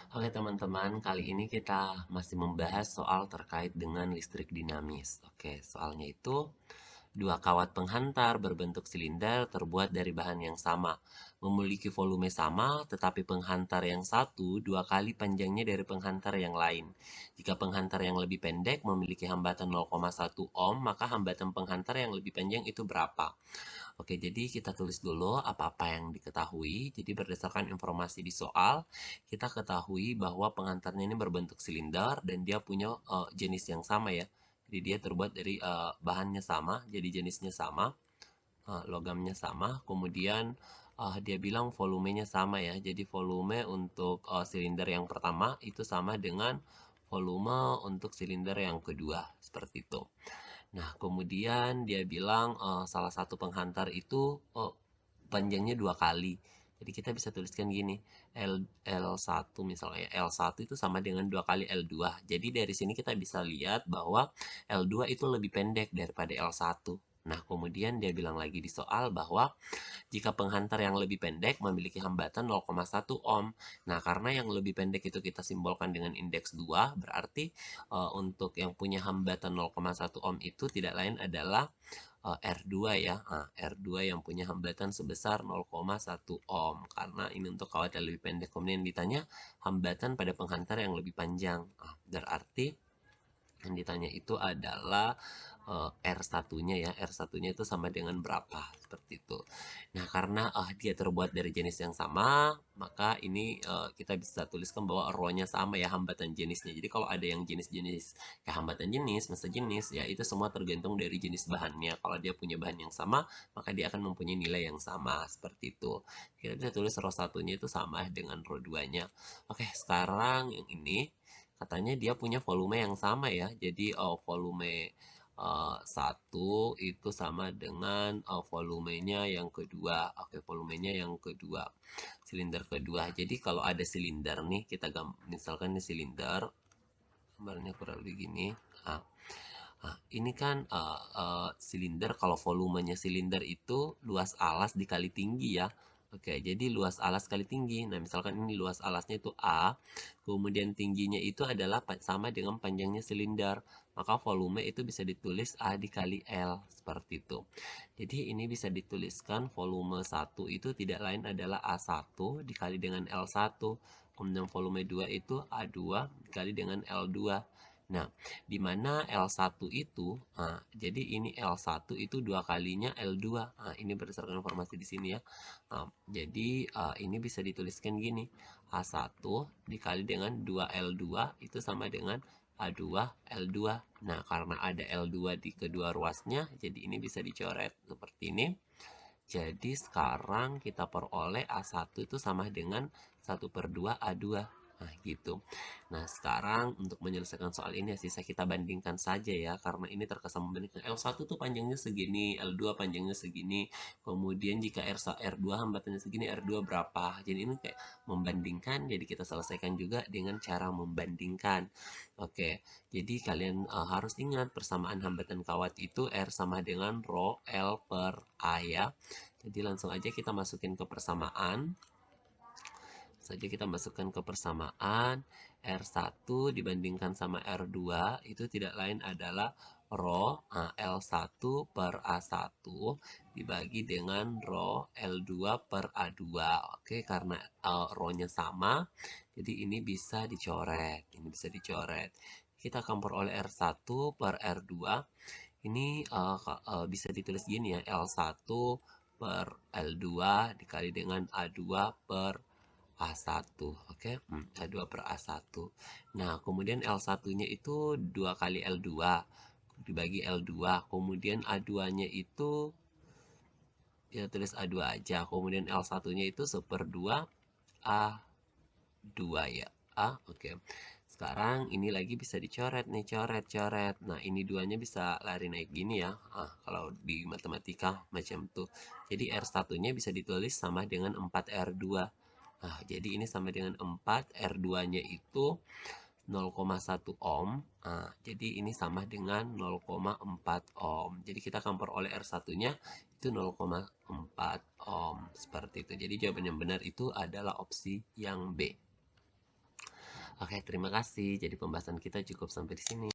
Oke teman-teman, kali ini kita masih membahas soal terkait dengan listrik dinamis. Oke, soalnya itu dua kawat penghantar berbentuk silinder terbuat dari bahan yang sama, memiliki volume sama, tetapi penghantar yang satu dua kali panjangnya dari penghantar yang lain. Jika penghantar yang lebih pendek memiliki hambatan 0,1 ohm, maka hambatan penghantar yang lebih panjang itu berapa? Oke, jadi kita tulis dulu apa-apa yang diketahui. Jadi berdasarkan informasi di soal, kita ketahui bahwa pengantarnya ini berbentuk silinder dan dia punya jenis yang sama ya. Jadi dia terbuat dari bahannya sama, jadi jenisnya sama, logamnya sama. Kemudian dia bilang volumenya sama ya. Jadi volume untuk silinder yang pertama itu sama dengan volume untuk silinder yang kedua, seperti itu. Nah, kemudian dia bilang salah satu penghantar itu panjangnya dua kali. Jadi kita bisa tuliskan gini, L1 misalnya, L1 itu sama dengan 2 kali L2. Jadi dari sini kita bisa lihat bahwa L2 itu lebih pendek daripada L1. Nah, kemudian dia bilang lagi di soal bahwa jika penghantar yang lebih pendek memiliki hambatan 0,1 ohm. Nah, karena yang lebih pendek itu kita simbolkan dengan indeks 2, berarti untuk yang punya hambatan 0,1 ohm itu tidak lain adalah R2 ya. Nah, R2 yang punya hambatan sebesar 0,1 ohm karena ini untuk kawat yang lebih pendek. Kemudian ditanya hambatan pada penghantar yang lebih panjang. Nah, berarti yang ditanya itu adalah R1-nya ya. R1-nya itu sama dengan berapa? Seperti itu. Nah, karena dia terbuat dari jenis yang sama, maka ini kita bisa tuliskan bahwa rho-nya sama ya, hambatan jenisnya. Jadi kalau ada yang jenis-jenis kayak hambatan jenis, massa jenis, ya itu semua tergantung dari jenis bahannya. Kalau dia punya bahan yang sama, maka dia akan mempunyai nilai yang sama. Seperti itu. Kita bisa tulis rho 1-nya itu sama dengan rho 2-nya. Oke, sekarang yang ini katanya dia punya volume yang sama ya. Jadi volume satu itu sama dengan volumenya yang kedua. Oke, volumenya yang kedua. Silinder kedua. Jadi kalau ada silinder nih, kita misalkan ini silinder. Gambarnya kurang lebih gini. Nah, ini kan silinder, kalau volumenya silinder itu luas alas dikali tinggi ya. Oke, jadi luas alas kali tinggi. Nah, misalkan ini luas alasnya itu A, kemudian tingginya itu adalah sama dengan panjangnya silinder. Maka volume itu bisa ditulis A dikali L, seperti itu. Jadi ini bisa dituliskan volume 1 itu tidak lain adalah A1 dikali dengan L1. Kemudian volume 2 itu A2 dikali dengan L2. Nah, di mana L1 itu, jadi ini L1 itu dua kalinya L2. Nah, ini berdasarkan informasi di sini ya. Jadi ini bisa dituliskan gini, A1 dikali dengan 2L2 itu sama dengan A2 L2. Nah, karena ada L2 di kedua ruasnya, jadi ini bisa dicoret seperti ini. Jadi sekarang kita peroleh A1 itu sama dengan 1/2 A2. Nah, gitu. Nah, sekarang untuk menyelesaikan soal ini sisa kita bandingkan saja ya, karena ini terkesan membandingkan. L1 tuh panjangnya segini, L2 panjangnya segini. Kemudian jika R2 hambatannya segini, R2 berapa? Jadi ini kayak membandingkan, jadi kita selesaikan juga dengan cara membandingkan. Oke, jadi kalian harus ingat persamaan hambatan kawat itu R sama dengan rho L per A ya. Jadi langsung aja kita masukin ke persamaan. Saja kita masukkan ke persamaan R1 dibandingkan sama R2 itu tidak lain adalah rho L1 per A1 dibagi dengan rho L2 per A2. Oke, karena rho-nya sama, jadi ini bisa dicoret. Ini bisa dicoret. Kita akan peroleh R1 per R2. Ini bisa ditulis gini ya, L1 per L2 dikali dengan A2 per A1, oke? A2 per A1. Nah, kemudian L1-nya itu 2 kali L2 dibagi L2. Kemudian A2-nya itu kita tulis A2 aja. Kemudian L1-nya itu 1/2 A2 ya. Oke. Sekarang ini lagi bisa dicoret nih, coret. Nah, ini duanya bisa lari naik gini ya. Kalau di matematika macam tuh. Jadi R1-nya bisa ditulis sama dengan 4R2. Nah, jadi ini sama dengan 4, R2-nya itu 0,1 ohm. Nah, jadi ini sama dengan 0,4 ohm. Jadi kita akan peroleh R1-nya itu 0,4 ohm. Seperti itu. Jadi jawaban yang benar itu adalah opsi yang B. Oke, terima kasih. Jadi pembahasan kita cukup sampai di sini.